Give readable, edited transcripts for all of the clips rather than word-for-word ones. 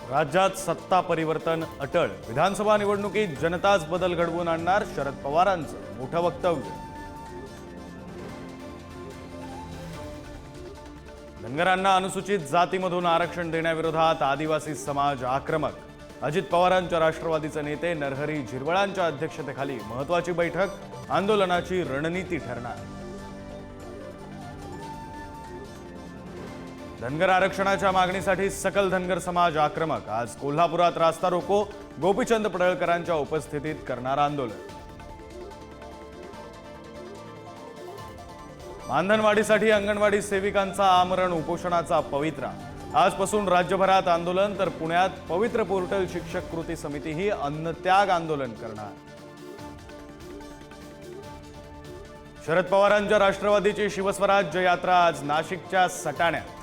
राज्यात सत्ता परिवर्तन अटळ। विधानसभा निवडणुकीत जनताच बदल घडवून आणणार, शरद पवारांचं मोठं वक्तव्य। धनगरांना अनुसूचित जातीमधून आरक्षण देण्याविरोधात आदिवासी समाज आक्रमक। अजित पवारांच्या राष्ट्रवादीचे नेते नरहरी झिरवळांच्या अध्यक्षतेखाली महत्त्वाची बैठक, आंदोलनाची रणनीती ठरणार। धनगर आरक्षणाच्या मागणीसाठी सकल धनगर समाज आक्रमक। आज कोल्हापुरात रास्ता रोको, गोपीचंद पडळकरांच्या उपस्थितीत करणार आंदोलन। मानधनवाढीसाठी अंगणवाडी सेविकांचा आमरण उपोषणाचा पवित्रा। आजपासून राज्यभरात आंदोलन, तर पुण्यात पवित्र पोर्टल शिक्षक कृती समितीही अन्नत्याग आंदोलन करणार। शरद पवारांच्या राष्ट्रवादीची शिवस्वराज्य यात्रा आज नाशिकच्या सटाण्यात।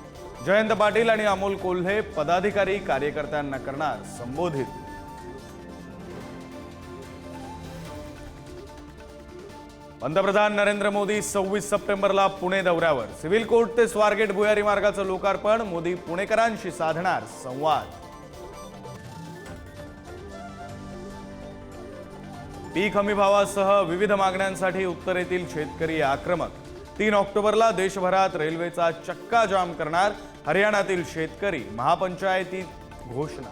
जयंत पाटील आणि अमोल कोल्हे पदाधिकारी कार्यकर्त्यांना करणार संबोधित। पंतप्रधान नरेंद्र मोदी 26 सप्टेंबरला पुणे दौऱ्यावर। सिव्हिल कोर्ट ते स्वारगेट भुयारी मार्गाचं लोकार्पण, मोदी पुणेकरांशी साधणार संवाद। पीक हमीभावासह विविध मागण्यांसाठी उत्तरेतील शेतकरी आक्रमक। 3 ऑक्टोबरला देशभरात रेल्वेचा चक्का जाम करणार, हरियाणातील शेतकरी। महापंचायतीत घोषणा।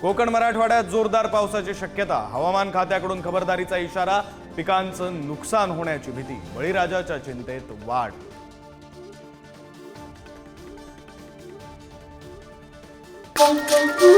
कोकण मराठवाड्यात जोरदार पावसाची शक्यता, हवामान खात्याकडून खबरदारीचा इशारा। पिकांचं नुकसान होण्याची भीती, बळीराजाच्या चिंतेत वाढ। Thank you.